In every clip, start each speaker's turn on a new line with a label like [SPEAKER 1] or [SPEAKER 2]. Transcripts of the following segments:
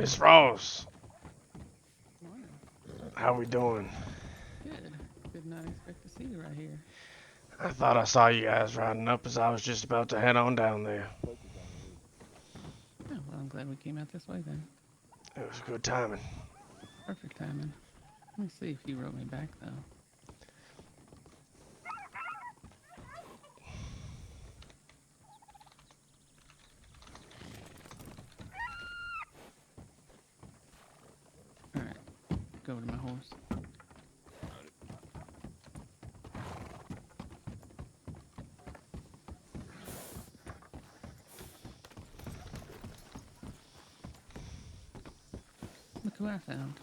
[SPEAKER 1] Miss Ross,
[SPEAKER 2] Morning.
[SPEAKER 1] how we doing?
[SPEAKER 2] Good. Did not expect to see you right here.
[SPEAKER 1] I thought I saw you guys riding up as I was just about to head on down there.
[SPEAKER 2] Oh, well, I'm glad we came out this way then.
[SPEAKER 1] It was good timing.
[SPEAKER 2] Perfect timing. Let me see if you wrote me back, though. All right. Go over to my horse. Look who I found.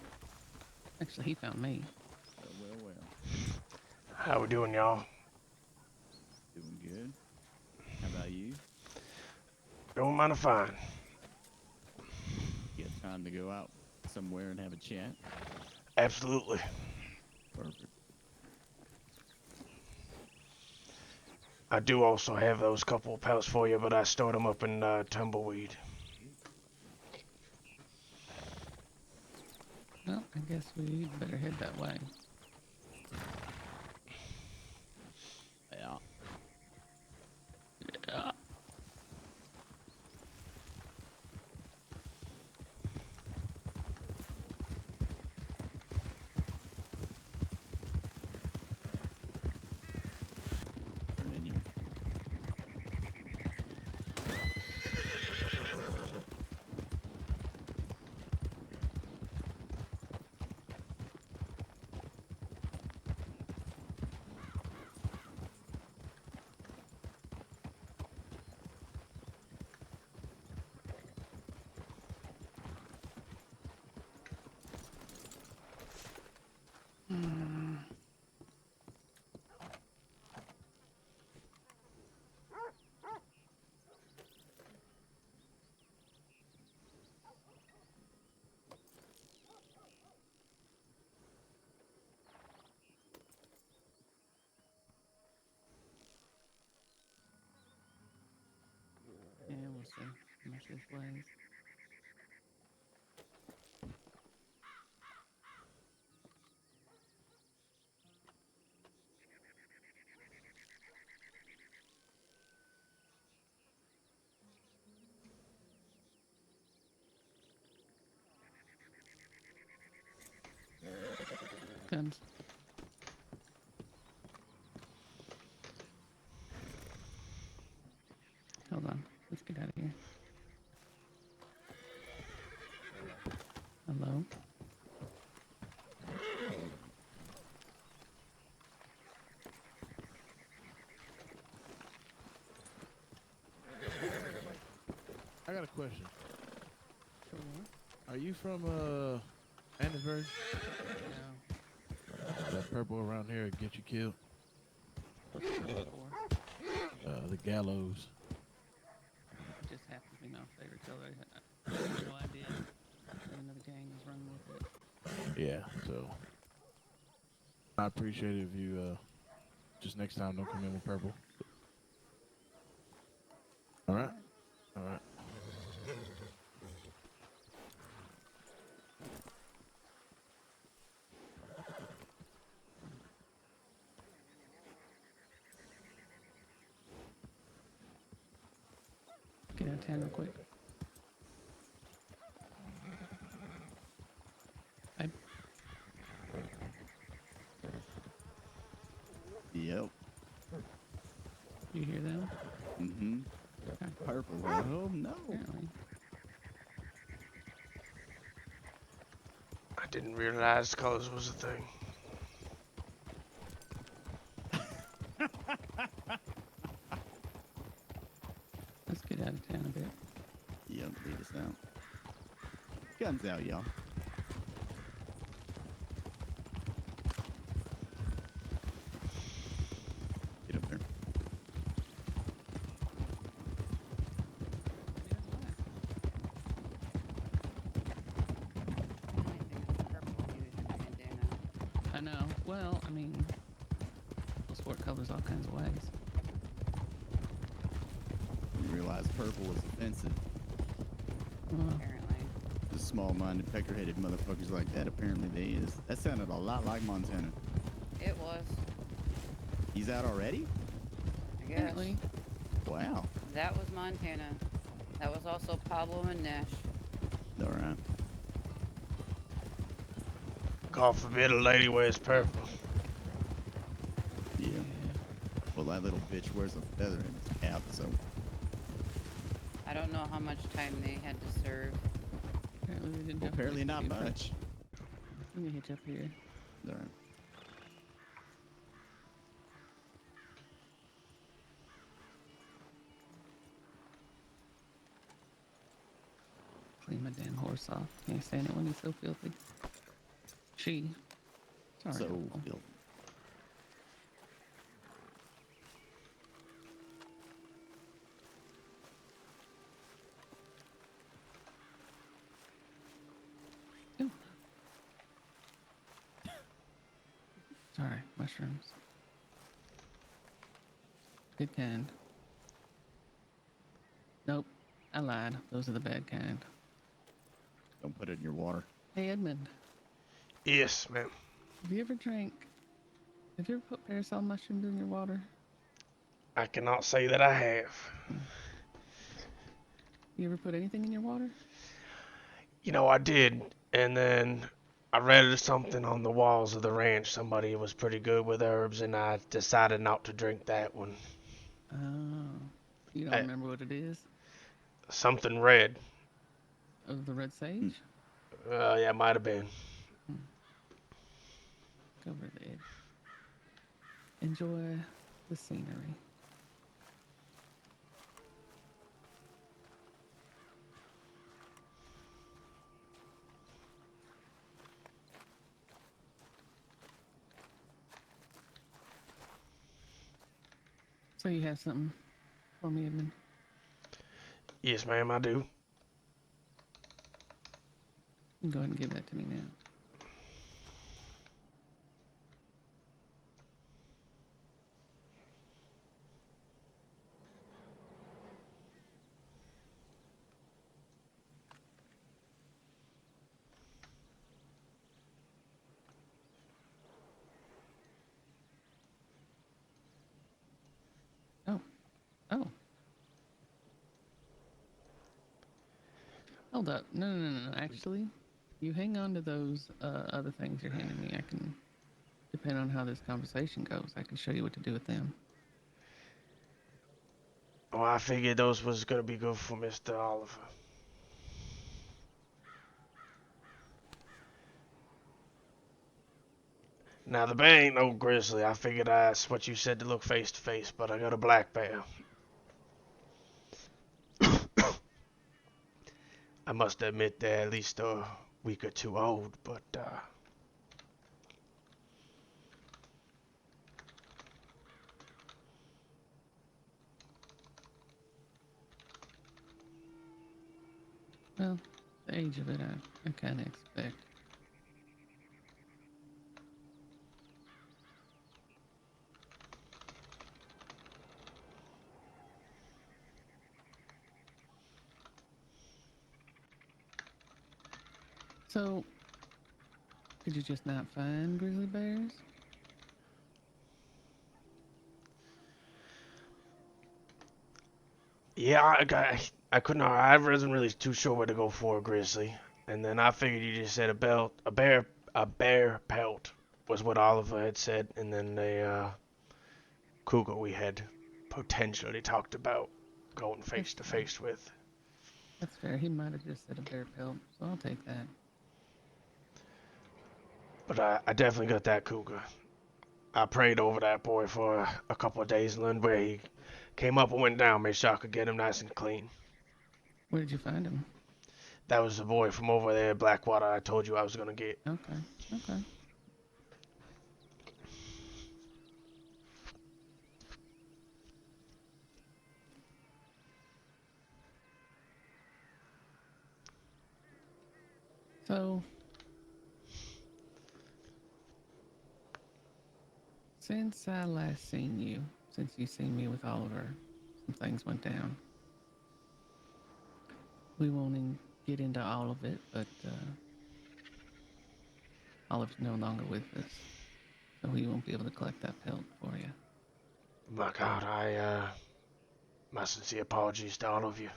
[SPEAKER 2] Actually, he found me.
[SPEAKER 3] Well.
[SPEAKER 1] How we doing, y'all?
[SPEAKER 3] Doing good. How about you?
[SPEAKER 1] Doing mighty fine.
[SPEAKER 3] You got time to go out somewhere and have a chat?
[SPEAKER 1] Absolutely.
[SPEAKER 3] Perfect.
[SPEAKER 1] I do also have those couple of pelts for you, but I stored them up in tumbleweed.
[SPEAKER 2] Well, I guess we better head that way.
[SPEAKER 3] Yeah.
[SPEAKER 2] Yeah.
[SPEAKER 3] Turn in you.
[SPEAKER 2] Yeah, we'll see. How much this weighs. Guns. Hold on. Let's get out of here. Hello?
[SPEAKER 4] I got a question.
[SPEAKER 2] Sure.
[SPEAKER 4] Are you from Andersburg?
[SPEAKER 2] No.
[SPEAKER 4] That purple around here get you killed?
[SPEAKER 2] What's the purple for?
[SPEAKER 4] The gallows.
[SPEAKER 2] It just happens to be my favorite color. I had no idea that another gang was running with it.
[SPEAKER 4] Yeah, so I appreciate it if you just next time don't come in with purple. All right. All right.
[SPEAKER 2] Get out of town real quick. Babe,
[SPEAKER 3] Yep.
[SPEAKER 2] you hear them?
[SPEAKER 3] Mm-hmm.
[SPEAKER 2] Okay.
[SPEAKER 3] Purple. Oh, no.
[SPEAKER 2] Apparently.
[SPEAKER 1] I didn't realize colors was a thing.
[SPEAKER 2] Let's get out of town a bit.
[SPEAKER 3] Yep, lead us out. Guns out, y'all. Get up there.
[SPEAKER 2] I know. Well, I mean, sport covers all kinds of ways.
[SPEAKER 3] You realize purple is offensive.
[SPEAKER 2] Well,
[SPEAKER 5] Apparently.
[SPEAKER 3] The small-minded, pecker-headed motherfuckers like that, apparently they is. That sounded a lot like Montana.
[SPEAKER 5] It was.
[SPEAKER 3] He's out already?
[SPEAKER 5] I guess.
[SPEAKER 2] Apparently.
[SPEAKER 3] Wow.
[SPEAKER 5] That was Montana. That was also Pablo and Nash.
[SPEAKER 3] All right.
[SPEAKER 1] God forbid a lady wears purple.
[SPEAKER 3] Yeah. Well, that little bitch wears a feather in his cap, so.
[SPEAKER 5] I don't know how much time they had to serve.
[SPEAKER 2] Apparently they didn't
[SPEAKER 3] Well,
[SPEAKER 2] have to
[SPEAKER 3] apparently not
[SPEAKER 2] execute her.
[SPEAKER 3] much.
[SPEAKER 2] Let me hitch up here.
[SPEAKER 3] All right.
[SPEAKER 2] Clean my damn horse off. Can't stand it when he's so filthy. She. Sorry.
[SPEAKER 3] So,
[SPEAKER 2] Uncle.
[SPEAKER 3] Bill.
[SPEAKER 2] Ooh. Sorry, mushrooms. Good kind. Nope, I lied. Those are the bad kind.
[SPEAKER 3] Don't put it in your water.
[SPEAKER 2] Hey, Edmund,
[SPEAKER 1] Yes, ma'am.
[SPEAKER 2] have you ever put parasol mushrooms in your water?
[SPEAKER 1] I cannot say that I have.
[SPEAKER 2] You ever put anything in your water?
[SPEAKER 1] You know, I did, and then I read something on the walls of the ranch. Somebody was pretty good with herbs, and I decided not to drink that one.
[SPEAKER 2] Oh, you don't
[SPEAKER 1] I-
[SPEAKER 2] remember what it is?
[SPEAKER 1] Something red.
[SPEAKER 2] Of the red sage?
[SPEAKER 1] Yeah, might have been.
[SPEAKER 2] Go over the edge. Enjoy the scenery. So you have something for me, Edmund?
[SPEAKER 1] Yes, ma'am, I do.
[SPEAKER 2] You can go ahead and give that to me now. Oh. Oh. Hold up. No. Actually, you hang on to those other things you're handing me. I can, depending on how this conversation goes, I can show you what to do with them.
[SPEAKER 1] Oh, I figured those was gonna be good for Mr. Oliver. Now, the bear ain't no grizzly. I figured that's what you said to look face to face, but I got a black bear. I must admit they're at least a week or two old, but,
[SPEAKER 2] Well, the age of it, I kind of expect. So, could you just not find grizzly bears?
[SPEAKER 1] yeah, I couldn't, I wasn't really too sure where to go for a grizzly. And then I figured you just said a bear pelt was what Oliver had said, and then cougar we had potentially talked about going face to face with.
[SPEAKER 2] That's fair. He might have just said a bear pelt, so I'll take that.
[SPEAKER 1] But I definitely got that cougar. I prayed over that boy for a couple of days and learned where he came up and went down, made sure I could get him nice and clean.
[SPEAKER 2] Where did you find him?
[SPEAKER 1] That was the boy from over there, Blackwater, I told you I was gonna get.
[SPEAKER 2] Okay. So, since I last seen you, since you seen me with Oliver, some things went down. We won't get into all of it, but Oliver's no longer with us, so he won't be able to collect that pelt for you.
[SPEAKER 1] My God, my sincere apologies to all of you.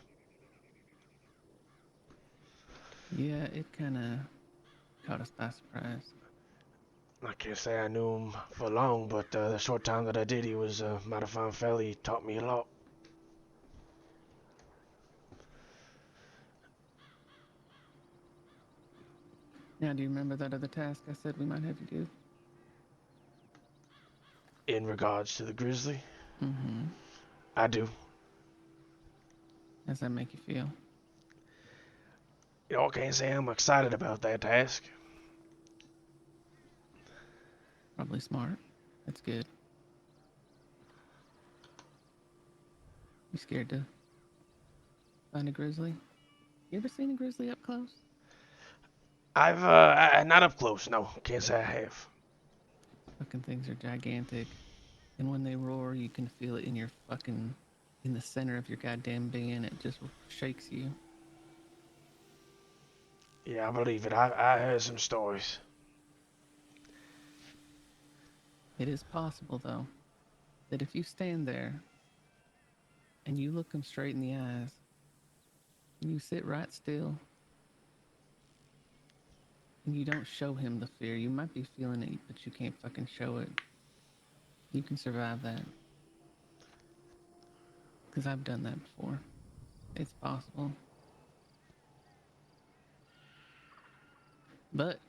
[SPEAKER 2] Yeah, it kind of caught us by surprise.
[SPEAKER 1] I can't say I knew him for long, but the short time that I did, he was a mighty fine fella. He taught me a lot.
[SPEAKER 2] Now, do you remember that other task I said we might have you do?
[SPEAKER 1] In regards to the grizzly,
[SPEAKER 2] Mm-hmm.
[SPEAKER 1] I do.
[SPEAKER 2] How's that make you feel?
[SPEAKER 1] You know, I can't say I'm excited about that task.
[SPEAKER 2] Probably smart. That's good. You scared to find a grizzly? You ever seen a grizzly up close?
[SPEAKER 1] Not up close, no. Can't say I have.
[SPEAKER 2] Fucking things are gigantic. And when they roar, you can feel it in your fucking, in the center of your goddamn being. It just shakes you.
[SPEAKER 1] Yeah, I believe it. I heard some stories.
[SPEAKER 2] It is possible, though, that if you stand there and you look him straight in the eyes, and you sit right still, and you don't show him the fear, you might be feeling it, but you can't fucking show it. You can survive that. Because I've done that before. It's possible. But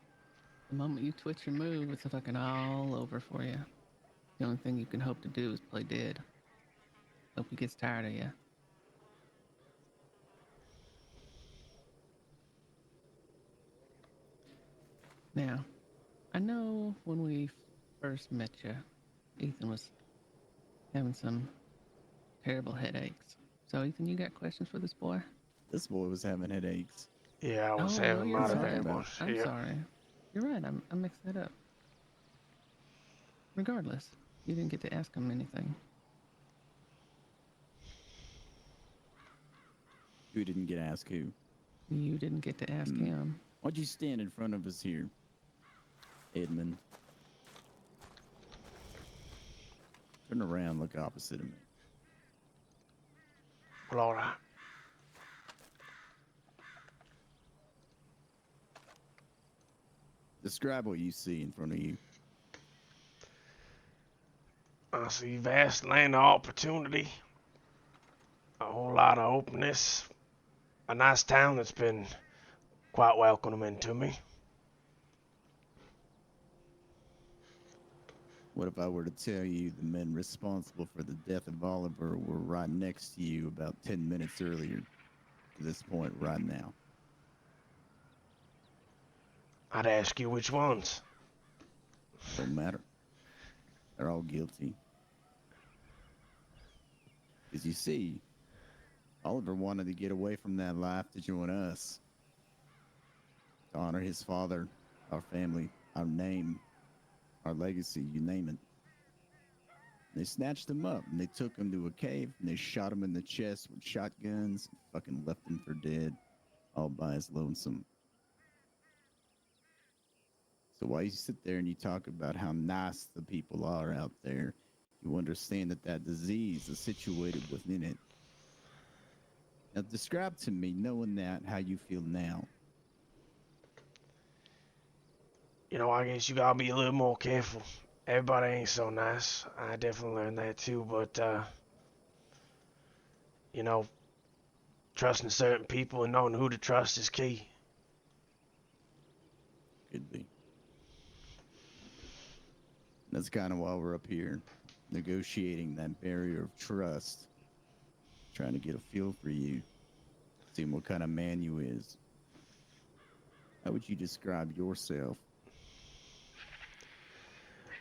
[SPEAKER 2] the moment you twitch or move, it's fucking all over for you. The only thing you can hope to do is play dead. Hope he gets tired of you. Now, I know when we first met you, Ethan was having some terrible headaches. So, Ethan, you got questions for this boy?
[SPEAKER 3] This boy was having headaches.
[SPEAKER 1] Yeah, I was
[SPEAKER 2] Oh, no,
[SPEAKER 1] having
[SPEAKER 2] you're
[SPEAKER 1] mighty
[SPEAKER 3] talking
[SPEAKER 2] right.
[SPEAKER 1] bad
[SPEAKER 3] about?
[SPEAKER 1] ones.
[SPEAKER 2] I'm
[SPEAKER 1] Yeah.
[SPEAKER 2] sorry. You're right. I mixed that up. Regardless, you didn't get to ask him anything.
[SPEAKER 3] Who didn't get asked who?
[SPEAKER 2] You didn't get to ask him.
[SPEAKER 3] Why'd you stand in front of us here, Edmund? Turn around, look opposite of me.
[SPEAKER 1] Well, all right.
[SPEAKER 3] Describe what you see in front of you.
[SPEAKER 1] I see vast land of opportunity. A whole lot of openness. A nice town that's been quite welcoming to me.
[SPEAKER 3] What if I were to tell you the men responsible for the death of Oliver were right next to you about 10 minutes earlier to this point right now?
[SPEAKER 1] I'd ask you which ones.
[SPEAKER 3] Don't matter. They're all guilty. As you see, Oliver wanted to get away from that life to join us. To honor his father, our family, our name, our legacy, you name it. They snatched him up and they took him to a cave and they shot him in the chest with shotguns and fucking left him for dead, all by his lonesome. So while you sit there and you talk about how nice the people are out there, you understand that that disease is situated within it. Now describe to me, knowing that, how you feel now.
[SPEAKER 1] You know, I guess you gotta be a little more careful. Everybody ain't so nice. I definitely learned that too, but, you know, trusting certain people and knowing who to trust is key.
[SPEAKER 3] Could be. That's kind of why we're up here, negotiating that barrier of trust, trying to get a feel for you, seeing what kind of man you is. How would you describe yourself?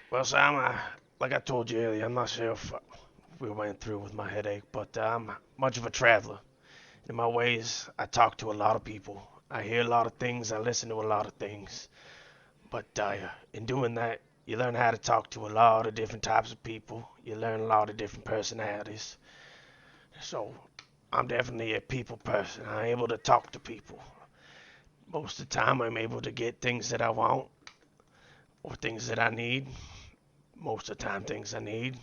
[SPEAKER 1] Well, Sam, like I told you earlier, I'm not sure if we went through with my headache, but I'm much of a traveler. In my ways, I talk to a lot of people. I hear a lot of things. I listen to a lot of things. But in doing that, you learn how to talk to a lot of different types of people. You learn a lot of different personalities. So I'm definitely a people person. I'm able to talk to people. Most of the time, I'm able to get things that I want or things that I need. Most of the time, things I need.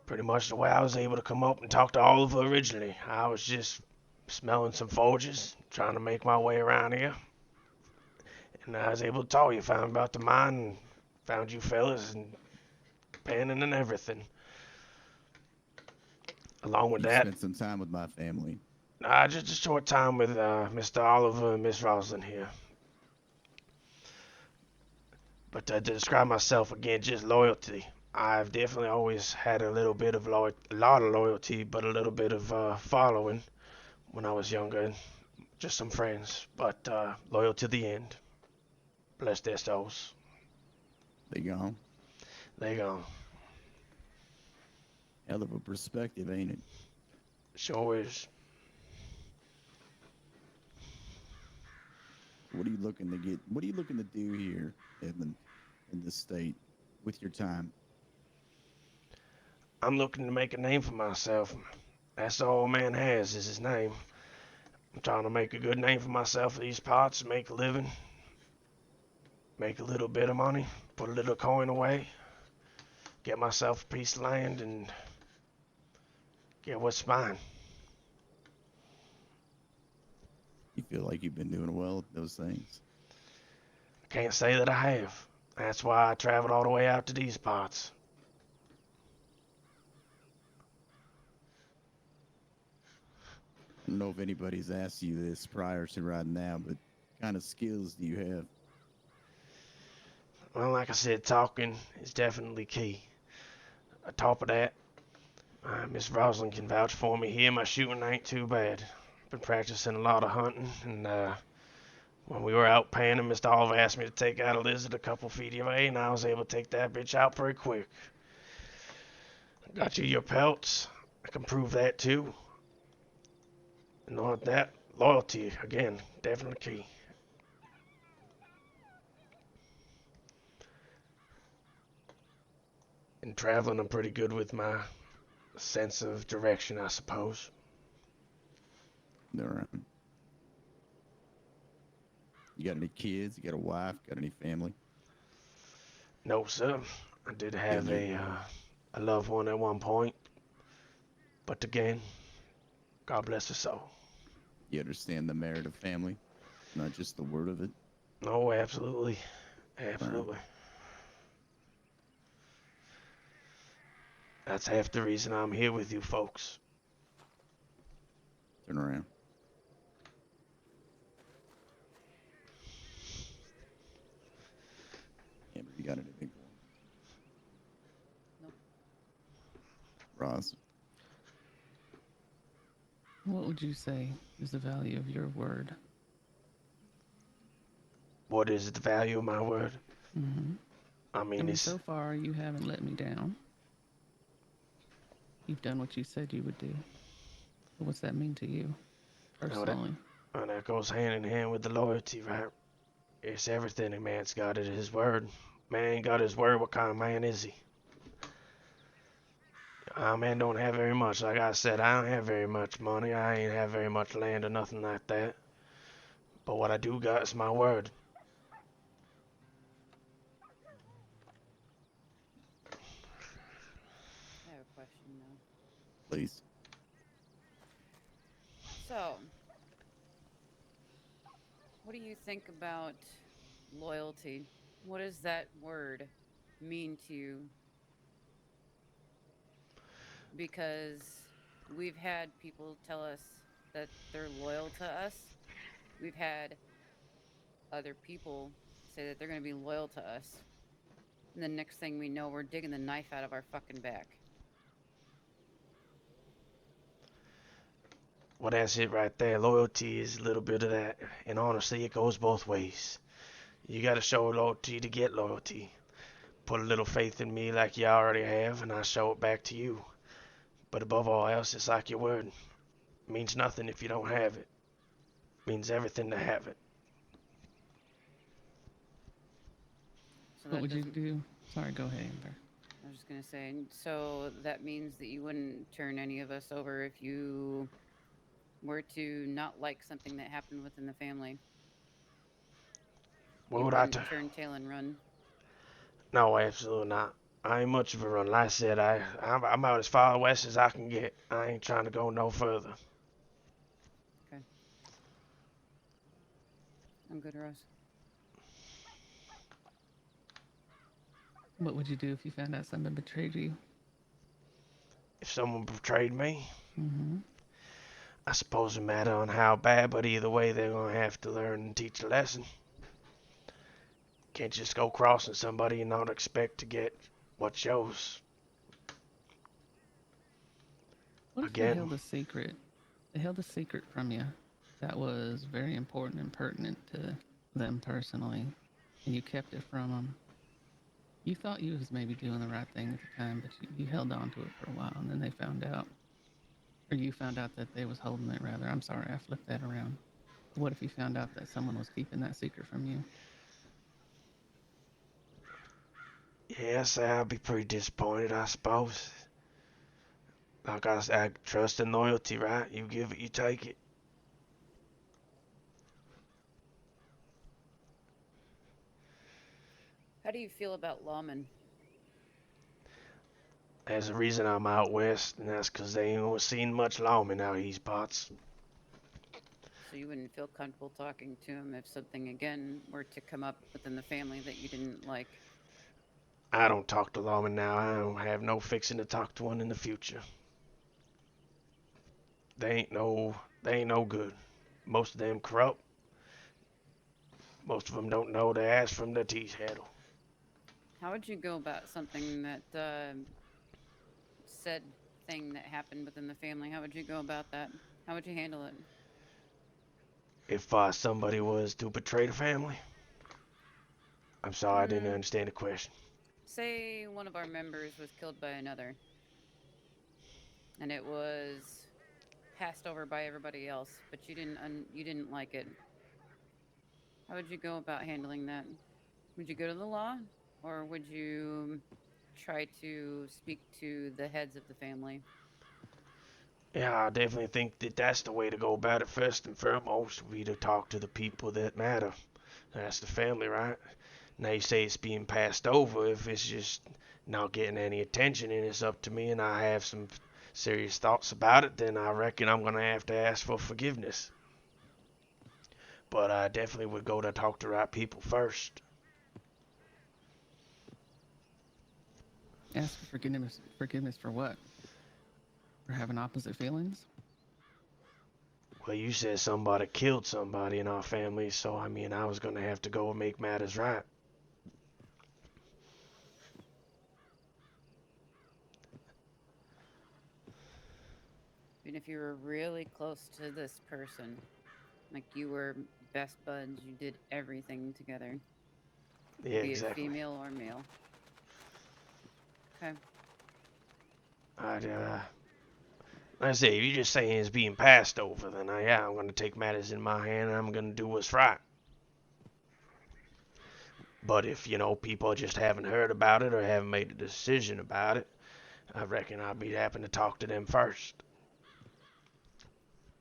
[SPEAKER 1] Pretty much the way I was able to come up and talk to Oliver originally. I was just smelling some forges, trying to make my way around here. And I was able to talk you, found about the mine, and found you fellas, and panning and everything. Along with
[SPEAKER 3] You
[SPEAKER 1] that,
[SPEAKER 3] spent some time with my family.
[SPEAKER 1] just a short time with Mr. Oliver and Miss Roslyn here. But to describe myself again, just loyalty. I've definitely always had a little bit of a lot of loyalty, but a little bit of following when I was younger. Just some friends, but loyal to the end. Bless their souls.
[SPEAKER 3] They gone.
[SPEAKER 1] They gone.
[SPEAKER 3] Hell of a perspective, ain't it?
[SPEAKER 1] Sure is.
[SPEAKER 3] What are you looking to get? What are you looking to do here, Edmund, in this state with your time?
[SPEAKER 1] I'm looking to make a name for myself. That's all man has is his name. I'm trying to make a good name for myself in these parts, make a living, make a little bit of money, put a little coin away, get myself a piece of land, and get what's mine.
[SPEAKER 3] You feel like you've been doing well at those things.
[SPEAKER 1] I can't say that I have. That's why I traveled all the way out to these parts.
[SPEAKER 3] I don't know if anybody's asked you this prior to right now, but what kind of skills do you have?
[SPEAKER 1] Well, like I said, talking is definitely key. On top of that, Miss Rosalind can vouch for me here. My shooting ain't too bad. Been practicing a lot of hunting, and when we were out panning, Mr. Oliver asked me to take out a lizard a couple feet away, and I was able to take that bitch out pretty quick. Got you your pelts. I can prove that too. And all that loyalty again, definitely key. And traveling, I'm pretty good with my sense of direction, I suppose.
[SPEAKER 3] All right. You got any kids? You got a wife? Got any family?
[SPEAKER 1] No, sir. I did
[SPEAKER 3] Yeah,
[SPEAKER 1] have
[SPEAKER 3] no.
[SPEAKER 1] a loved one at one point, but again, God bless her soul.
[SPEAKER 3] You understand the merit of family, not just the word of it.
[SPEAKER 1] No, absolutely,
[SPEAKER 3] All right.
[SPEAKER 1] absolutely. That's half the reason I'm here with you folks.
[SPEAKER 3] Turn around. Amber, you got anything for him?
[SPEAKER 5] Nope.
[SPEAKER 3] Ross,
[SPEAKER 2] What would you say is the value of your word?
[SPEAKER 1] What is the value of my word?
[SPEAKER 2] Mm-hmm.
[SPEAKER 1] I
[SPEAKER 2] I
[SPEAKER 1] mean,
[SPEAKER 2] mean,
[SPEAKER 1] it's
[SPEAKER 2] so far you haven't let me down. You've done what you said you would do. But what's that mean to you,
[SPEAKER 1] oh,
[SPEAKER 2] personally?
[SPEAKER 1] that goes hand in hand with the loyalty, right? It's everything a man's got at his word. Man ain't got his word. What kind of man is he? Our man don't have very much. Like I said, I don't have very much money. I ain't have very much land or nothing like that. But what I do got is my word.
[SPEAKER 5] I have a question now.
[SPEAKER 3] please.
[SPEAKER 5] So, what do you think about loyalty? What does that word mean to you? Because we've had people tell us that they're loyal to us. We've had other people say that they're going to be loyal to us. And the next thing we know, we're digging the knife out of our fucking back.
[SPEAKER 1] Well, that's it right there. Loyalty is a little bit of that. And honestly, it goes both ways. You gotta show loyalty to get loyalty. Put a little faith in me like you already have, and I show it back to you. But above all else, it's like your word. It means nothing if you don't have it. It means everything to have it.
[SPEAKER 5] So
[SPEAKER 2] What
[SPEAKER 5] that
[SPEAKER 2] would you
[SPEAKER 5] doesn't.
[SPEAKER 2] do? Sorry, go ahead, Amber.
[SPEAKER 5] I was just gonna say. So that means that you wouldn't turn any of us over if you were to not like something that happened within the family,
[SPEAKER 1] What
[SPEAKER 5] you
[SPEAKER 1] would I
[SPEAKER 5] wouldn't
[SPEAKER 1] do?
[SPEAKER 5] turn tail and run.
[SPEAKER 1] No, absolutely not. I ain't much of a run. Like I said, I'm out as far west as I can get. I ain't trying to go no further.
[SPEAKER 5] Okay. I'm good, Rose.
[SPEAKER 2] What would you do if you found out someone betrayed you?
[SPEAKER 1] If someone betrayed me,
[SPEAKER 2] Mm-hmm.
[SPEAKER 1] I suppose it matter on how bad, but either way, they're gonna have to learn and teach a lesson. Can't just go crossing somebody and not expect to get what's yours.
[SPEAKER 2] What if they
[SPEAKER 1] Again,
[SPEAKER 2] held a secret? They held a secret from you that was very important and pertinent to them personally, and you kept it from them. You thought you was maybe doing the right thing at the time, but you held on to it for a while, and then they found out, or you found out that they was holding it. Rather, I'm sorry, I flipped that around. What if you found out that someone was keeping that secret from you?
[SPEAKER 1] yes, I'd be pretty disappointed, I suppose. Like I said, trust and loyalty, right? You give it, you take it.
[SPEAKER 5] How do you feel about lawmen?
[SPEAKER 1] There's a reason I'm out west, and that's 'cause they ain't seen much lawmen out these parts.
[SPEAKER 5] So you wouldn't feel comfortable talking to him if something again were to come up within the family that you didn't like.
[SPEAKER 1] I don't talk to lawmen now. I don't have no fixing to talk to one in the future. They ain't no good. Most of them corrupt. Most of them don't know their ass from their teeth handle.
[SPEAKER 5] How would you go about something that said thing that happened within the family? How would you go about that? How would you handle it?
[SPEAKER 1] If somebody was to betray the family, I'm sorry, I didn't
[SPEAKER 5] Hmm.
[SPEAKER 1] understand the question.
[SPEAKER 5] Say one of our members was killed by another, and it was passed over by everybody else, but you didn't like it. How would you go about handling that? Would you go to the law, or would you try to speak to the heads of the family?
[SPEAKER 1] Yeah, I definitely think that that's the way to go about it first and foremost, would be to talk to the people that matter. That's the family, right? Now you say it's being passed over. If it's just not getting any attention and it's up to me and I have some serious thoughts about it, then I reckon I'm going to have to ask for forgiveness. But I definitely would go to talk to the right people first.
[SPEAKER 2] Ask for forgiveness. Forgiveness for what? For having opposite feelings?
[SPEAKER 1] Well, you said somebody killed somebody in our family, so I mean, I was going to have to go and make matters right.
[SPEAKER 5] Even if you were really close to this person, like you were best buds, you did everything together,
[SPEAKER 1] Yeah,
[SPEAKER 5] be it
[SPEAKER 1] exactly.
[SPEAKER 5] female or male. Okay.
[SPEAKER 1] I'd, like I say, if you're just saying it's being passed over, then yeah, I'm going to take matters in my hand and I'm going to do what's right. But if, people just haven't heard about it or haven't made a decision about it, I reckon I'd be happy to talk to them first.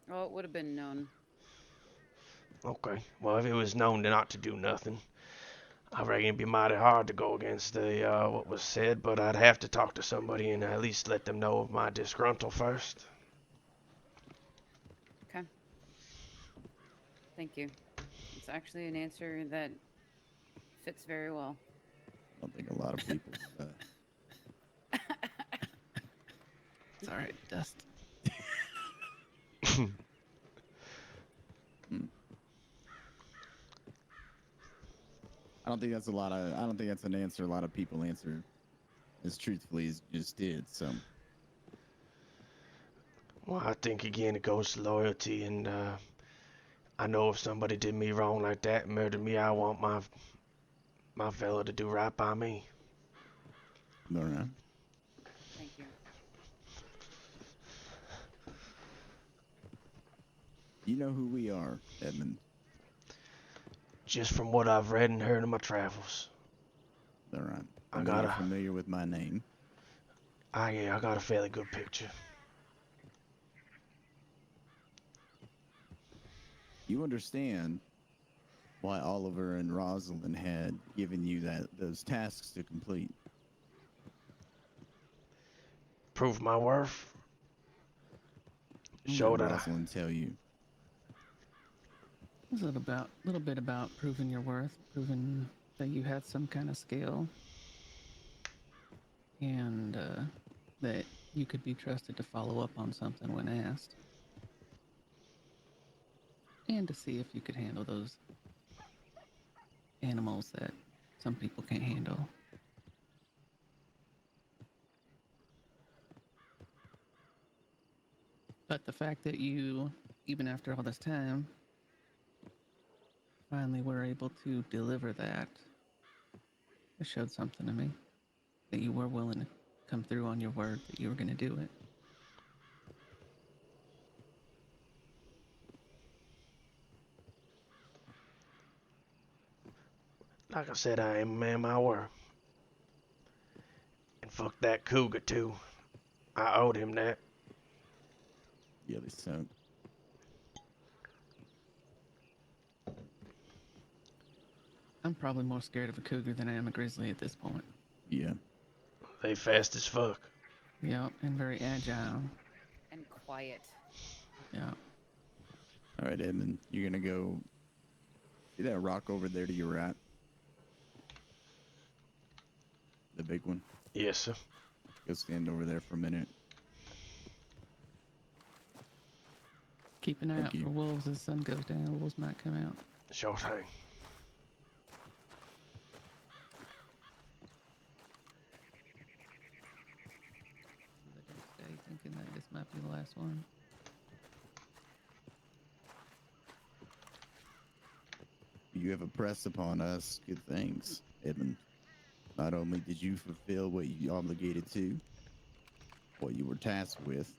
[SPEAKER 5] Well, it would have been known.
[SPEAKER 1] Okay. Well, if it was known not to do nothing, I reckon it'd be mighty hard to go against the what was said, but I'd have to talk to somebody and at least let them know of my disgruntle first.
[SPEAKER 5] Okay. Thank you. It's actually an answer that fits very well.
[SPEAKER 3] I don't think a lot of people.
[SPEAKER 2] It's all right, Dust.
[SPEAKER 3] Hmm. I don't think that's a lot of. I don't think that's an answer a lot of people answer as truthfully as you just did. So
[SPEAKER 1] Well, I think again it goes to loyalty, and I know if somebody did me wrong like that and murdered me, I want my fella to do right by me.
[SPEAKER 3] all right.
[SPEAKER 5] Thank you.
[SPEAKER 3] You know who we are, Edmund.
[SPEAKER 1] Just from what I've read and heard in my travels,
[SPEAKER 3] All right. I
[SPEAKER 1] I
[SPEAKER 3] know
[SPEAKER 1] got
[SPEAKER 3] you're
[SPEAKER 1] a,
[SPEAKER 3] familiar with my name.
[SPEAKER 1] I got a fairly good picture.
[SPEAKER 3] You understand why Oliver and Rosalind had given you those tasks to complete.
[SPEAKER 1] Prove my worth.
[SPEAKER 3] What
[SPEAKER 1] Show
[SPEAKER 3] did
[SPEAKER 1] that
[SPEAKER 3] Rosalind tell you?
[SPEAKER 2] It was a little bit about proving your worth, proving that you had some kind of skill, and that you could be trusted to follow up on something when asked, and to see if you could handle those animals that some people can't handle. But the fact that you, even after all this time, finally were able to deliver that, it showed something to me. That you were willing to come through on your word that you were going to do it.
[SPEAKER 1] like I said, I am a man of my word. And fuck that cougar too. I owed him that.
[SPEAKER 3] Yeah, they sunk.
[SPEAKER 2] I'm probably more scared of a cougar than I am a grizzly at this point.
[SPEAKER 3] Yeah.
[SPEAKER 1] They fast as fuck.
[SPEAKER 2] Yep, and very agile.
[SPEAKER 5] And quiet.
[SPEAKER 2] Yeah.
[SPEAKER 3] All right, Edmund, you're gonna go. See that rock over there to your right? The big one.
[SPEAKER 1] Yes, sir.
[SPEAKER 3] Go stand over there for a minute.
[SPEAKER 2] Keep an eye
[SPEAKER 3] Thank
[SPEAKER 2] out
[SPEAKER 3] you.
[SPEAKER 2] for wolves as the sun goes down. Wolves might come out.
[SPEAKER 1] Sure thing.
[SPEAKER 2] They don't stay thinking that this might be the last one.
[SPEAKER 3] You have impressed upon us good things, Edmund. Not only did you fulfill what you obligated to, what you were tasked with,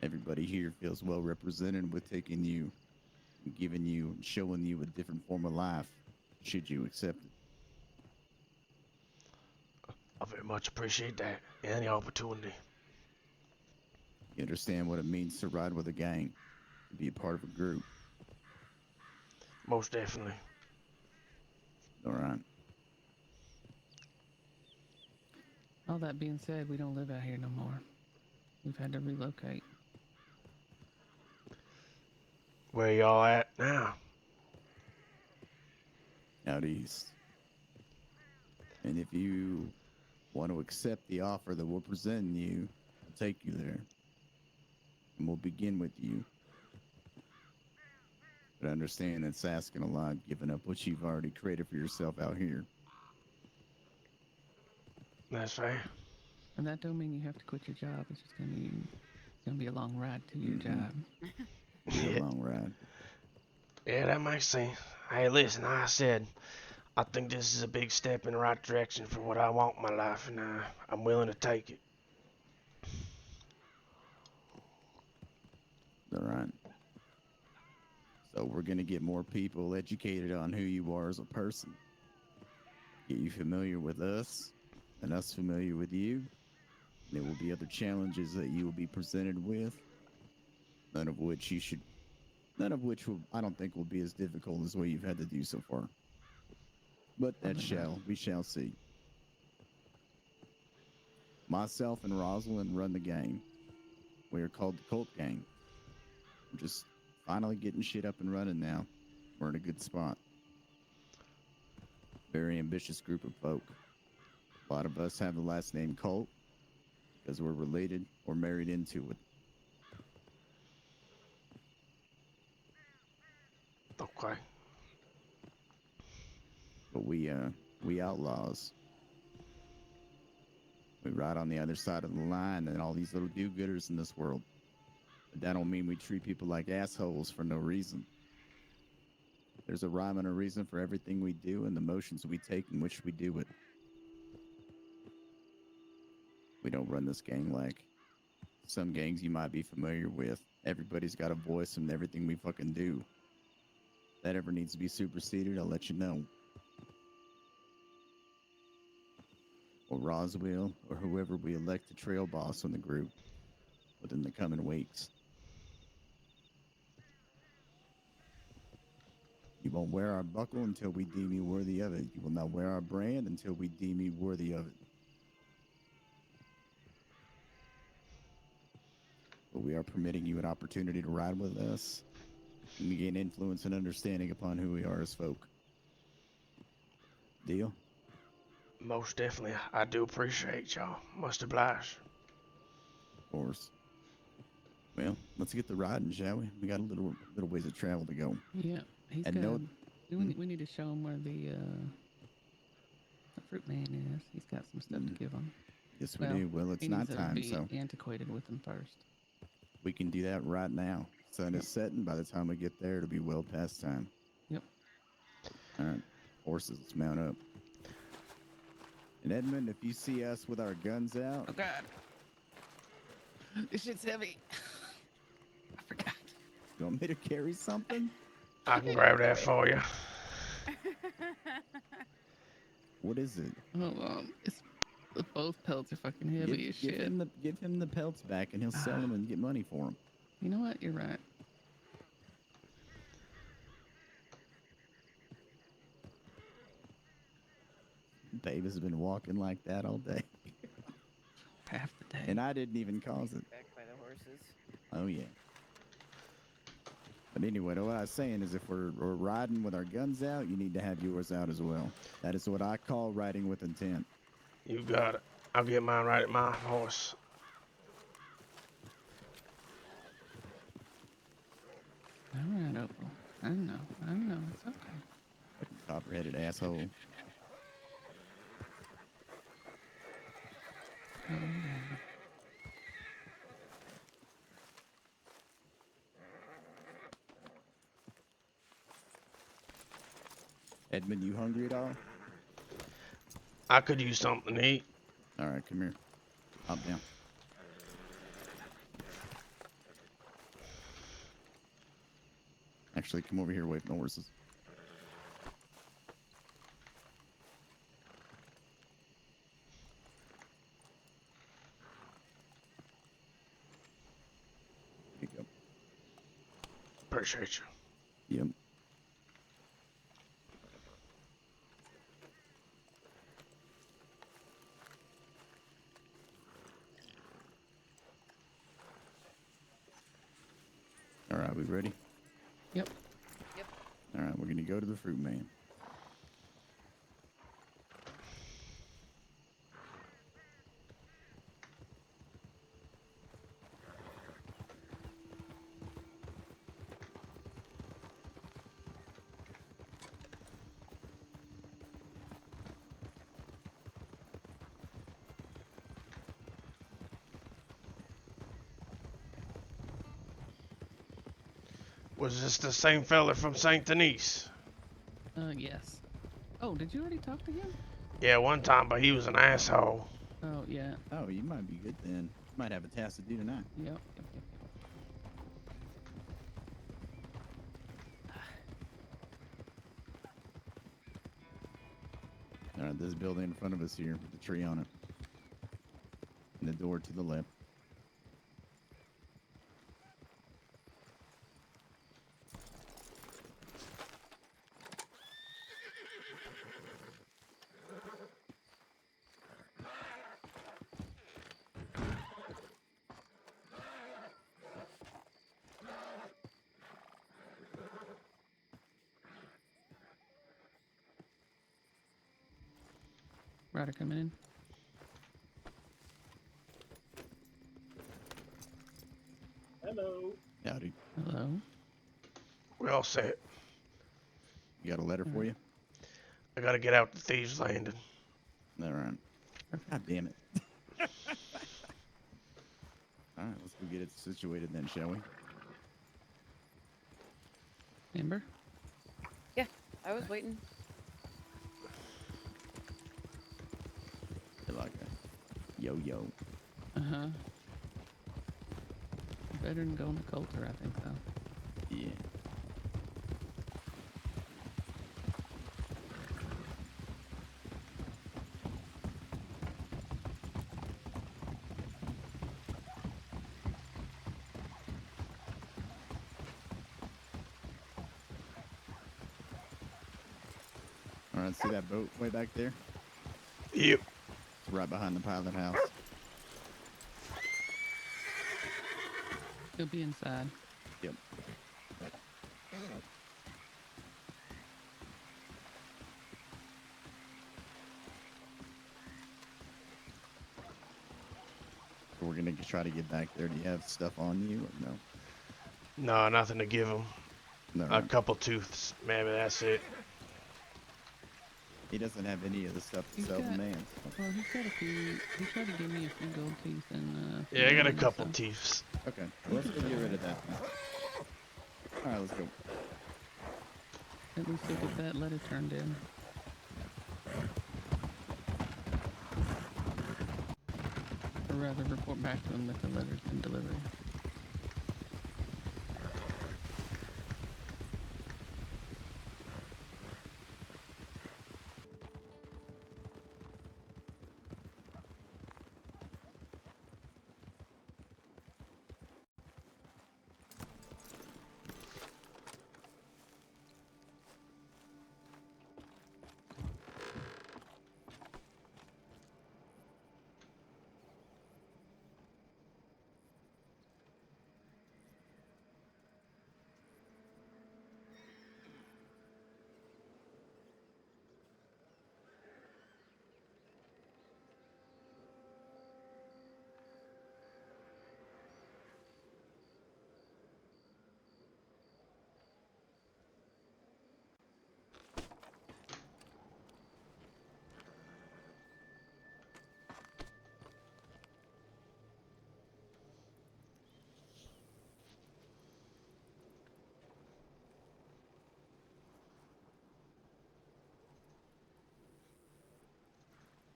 [SPEAKER 3] everybody here feels well represented with taking you, and giving you, showing you a different form of life, should you accept it.
[SPEAKER 1] I very much appreciate that. Any opportunity.
[SPEAKER 3] You understand what it means to ride with a gang, to be a part of a group.
[SPEAKER 1] Most definitely.
[SPEAKER 3] All right.
[SPEAKER 2] All that being said, we don't live out here no more. We've had to relocate.
[SPEAKER 1] Where y'all at now?
[SPEAKER 3] Out east. And if you want to accept the offer that we're presenting you, we'll take you there. And we'll begin with you. But understand it's asking a lot, giving up what you've already created for yourself out here.
[SPEAKER 1] That's fair.
[SPEAKER 2] And that don't mean you have to quit your job. It's just gonna be a long ride to your job.
[SPEAKER 3] Be a
[SPEAKER 1] Yeah.
[SPEAKER 3] long ride.
[SPEAKER 1] Yeah, that makes sense. Hey, listen, like I said, I think this is a big step in the right direction for what I want in my life, and I'm willing to take it.
[SPEAKER 3] All right. So we're going to get more people educated on who you are as a person. Get you familiar with us, and us familiar with you. There will be other challenges that you will be presented with, none of which I don't think will be as difficult as what you've had to do so far. But we shall see. Myself and Rosalind run the gang. We are called the Colt Gang. We're just finally getting shit up and running now. We're in a good spot. Very ambitious group of folk. A lot of us have the last name Colt because we're related or married into it.
[SPEAKER 1] Okay.
[SPEAKER 3] But we outlaws. We ride on the other side of the line and all these little do-gooders in this world. But that don't mean we treat people like assholes for no reason. There's a rhyme and a reason for everything we do and the motions we take in which we do it. We don't run this gang like some gangs you might be familiar with. Everybody's got a voice in everything we fucking do. If that ever needs to be superseded, I'll let you know. Or Roswell, or whoever we elect to trail boss in the group within the coming weeks. won't wear our buckle until we deem you worthy of it. You will not wear our brand until we deem you worthy of it. But we are permitting you an opportunity to ride with us and to gain influence and understanding upon who we are as folk. Deal?
[SPEAKER 1] Most definitely. I do appreciate y'all. Must oblige.
[SPEAKER 3] Of course. Well, let's get the riding, shall we? We got a little ways of travel to go.
[SPEAKER 2] Yeah, he's
[SPEAKER 3] And
[SPEAKER 2] got.
[SPEAKER 3] no-
[SPEAKER 2] We need to show him where the fruit man is. He's got some stuff to give him.
[SPEAKER 3] Yes, we do. Well, it's
[SPEAKER 2] he
[SPEAKER 3] not
[SPEAKER 2] needs to
[SPEAKER 3] time,
[SPEAKER 2] be
[SPEAKER 3] so
[SPEAKER 2] antiquated with him first.
[SPEAKER 3] we can do that right now. Sun is setting. By the time we get there, it'll be well past time.
[SPEAKER 2] Yep.
[SPEAKER 3] All right. Horses, let's mount up. And Edmund, if you see us with our guns out,
[SPEAKER 2] Oh God, this shit's heavy. I forgot.
[SPEAKER 3] you want me to carry something?
[SPEAKER 1] I can grab that for you.
[SPEAKER 3] What is it?
[SPEAKER 2] Hold on. Both pelts are fucking heavy as shit.
[SPEAKER 3] Give him the pelts back, and he'll sell them and get money for them.
[SPEAKER 2] You know what? You're right.
[SPEAKER 3] Babe has been walking like that all day,
[SPEAKER 2] Half the day.
[SPEAKER 3] and I didn't even cause it.
[SPEAKER 5] Back by the horses.
[SPEAKER 3] Oh yeah. But anyway, what I was saying is, if we're riding with our guns out, you need to have yours out as well. That is what I call riding with intent.
[SPEAKER 1] You got it. I'll get mine right at my horse.
[SPEAKER 2] All right, Opal. I know. It's okay.
[SPEAKER 3] Copper-headed asshole. Edmund, you hungry at all?
[SPEAKER 1] I could use something to eat.
[SPEAKER 3] All right, come here. Hop down. Actually, come over here away from the horses. Here you go.
[SPEAKER 1] Appreciate you.
[SPEAKER 3] Yep. All right, we ready?
[SPEAKER 2] Yep.
[SPEAKER 5] Yep.
[SPEAKER 3] All right, we're going to go to the fruit man.
[SPEAKER 1] Was this the same fella from St. Denis?
[SPEAKER 2] Yes. Oh, did you already talk to him?
[SPEAKER 1] Yeah, one time, but he was an asshole.
[SPEAKER 2] Oh, yeah.
[SPEAKER 3] Oh, you might be good then. You might have a task to do tonight.
[SPEAKER 2] Yep.
[SPEAKER 3] All right, this building in front of us here with the tree on it. And the door to the left.
[SPEAKER 2] Rider coming in.
[SPEAKER 3] Howdy.
[SPEAKER 2] Hello.
[SPEAKER 1] We all set.
[SPEAKER 3] You got a letter for you?
[SPEAKER 1] I gotta get out to Thieves Landing.
[SPEAKER 3] All right. God damn it. All right, let's go get it situated then, shall we?
[SPEAKER 2] Amber?
[SPEAKER 5] Yeah, I was waiting.
[SPEAKER 3] You like that? Yo.
[SPEAKER 2] Uh-huh. Better than going to Coulter, I think so.
[SPEAKER 3] Yeah. right, see that boat way back there?
[SPEAKER 1] Yep.
[SPEAKER 3] It's right behind the pilot house.
[SPEAKER 2] He'll be inside.
[SPEAKER 3] Yep. So we're gonna try to get back there. Do you have stuff on you or no?
[SPEAKER 1] No, nothing to give him.
[SPEAKER 3] No.
[SPEAKER 1] A couple tooths, maybe that's it.
[SPEAKER 3] He doesn't have any of the stuff to
[SPEAKER 2] He's
[SPEAKER 3] sell
[SPEAKER 2] got-
[SPEAKER 3] the man. So.
[SPEAKER 2] Well, he's got a few. He tried to give me a few gold teeth and.
[SPEAKER 1] Yeah, I got a
[SPEAKER 2] few
[SPEAKER 1] couple
[SPEAKER 2] so-
[SPEAKER 1] teeths.
[SPEAKER 3] Okay, well, let's go get rid of that. All right, let's go.
[SPEAKER 2] At least he'll get that letter turned in. Or rather, report back to him that the letter's been delivered.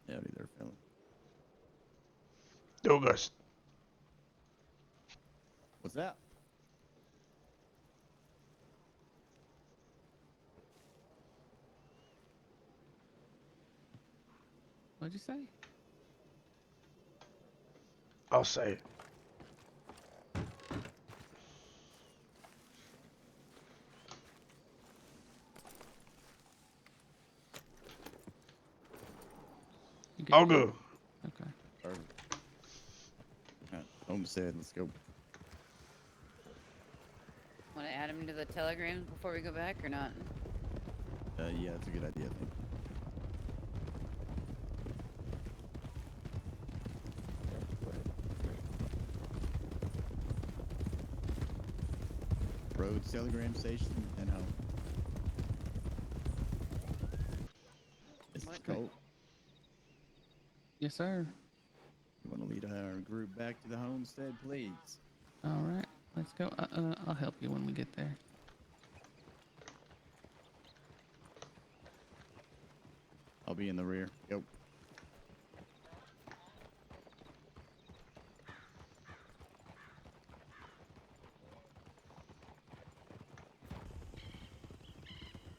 [SPEAKER 3] Howdy there, fella.
[SPEAKER 1] Douglas.
[SPEAKER 3] What's that?
[SPEAKER 2] What'd you say?
[SPEAKER 1] I'll say it.
[SPEAKER 2] You good?
[SPEAKER 1] I'll go.
[SPEAKER 2] Okay.
[SPEAKER 3] Perfect. All right, homestead, let's go.
[SPEAKER 5] Want to add him to the telegrams before we go back or not?
[SPEAKER 3] Yeah, that's a good idea, I think. Roads, telegram station, and home. This is
[SPEAKER 5] What?
[SPEAKER 3] Colt.
[SPEAKER 2] Yes, sir.
[SPEAKER 3] You want to lead our group back to the homestead, please?
[SPEAKER 2] All right. Let's go. I'll help you when we get there.
[SPEAKER 3] I'll be in the rear. Go.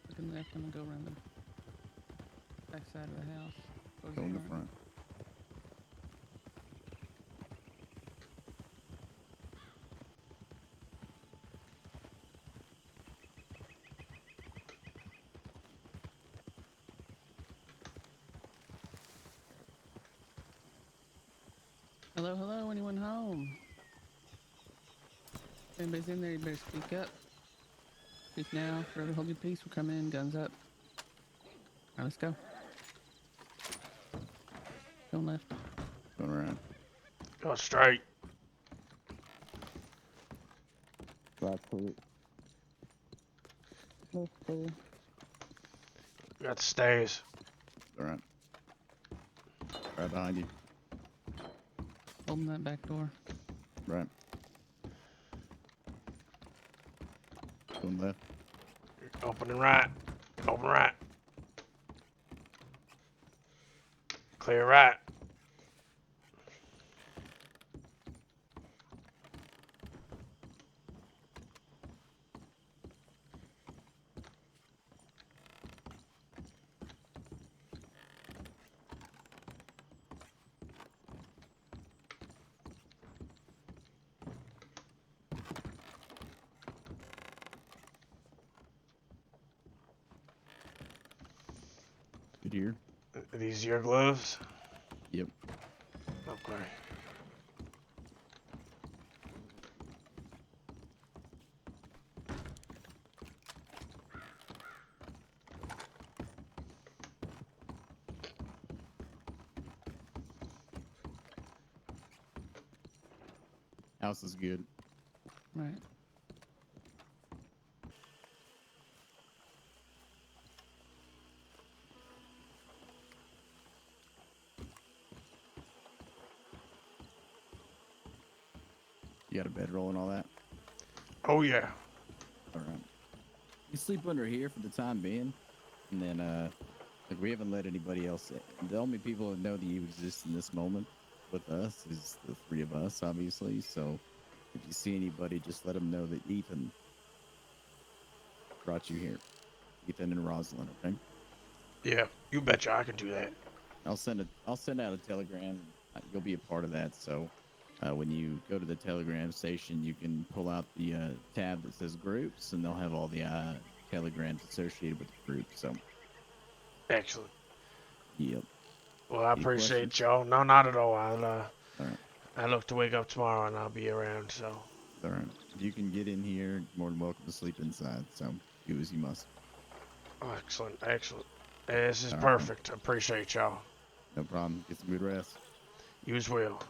[SPEAKER 2] Looking left, I'm gonna go around the back side of the house. Towards
[SPEAKER 3] Go in the front.
[SPEAKER 2] Hello, hello, anyone home? If anybody's in there, you better speak up. Speak now, forever hold your peace, we're coming in, guns up. Alright, let's go. Going left.
[SPEAKER 3] Going around.
[SPEAKER 1] Go straight.
[SPEAKER 3] Right foot.
[SPEAKER 2] Left, full.
[SPEAKER 1] We got the stairs.
[SPEAKER 3] All right. Right behind you.
[SPEAKER 2] Open that back door.
[SPEAKER 3] Right. Going left.
[SPEAKER 1] Open and right. Open right. Clear right.
[SPEAKER 3] it here.
[SPEAKER 1] Are these your gloves?
[SPEAKER 3] Yep.
[SPEAKER 1] Okay.
[SPEAKER 3] House is good.
[SPEAKER 2] Right.
[SPEAKER 3] You got a bedroll and all that?
[SPEAKER 1] Oh yeah.
[SPEAKER 3] All right. You sleep under here for the time being. And then, like, we haven't let anybody else in. The only people that know that you exist in this moment with us is the three of us, obviously. So if you see anybody, just let them know that Ethan brought you here. Ethan and Rosalind, okay?
[SPEAKER 1] Yeah. You betcha I can do that.
[SPEAKER 3] I'll send out a telegram. You'll be a part of that. So when you go to the telegram station, you can pull out the tab that says groups, and they'll have all the telegrams associated with the group. So,
[SPEAKER 1] Excellent.
[SPEAKER 3] yep.
[SPEAKER 1] Well, I
[SPEAKER 3] Any
[SPEAKER 1] appreciate
[SPEAKER 3] questions?
[SPEAKER 1] y'all. No, not at all.
[SPEAKER 3] All right.
[SPEAKER 1] I look to wake up tomorrow and I'll be around. So
[SPEAKER 3] All right. You can get in here. You're more than welcome to sleep inside. So do as you must.
[SPEAKER 1] excellent, excellent. This is
[SPEAKER 3] All right.
[SPEAKER 1] perfect. I appreciate y'all.
[SPEAKER 3] No problem. Get some good rest.
[SPEAKER 1] You as well.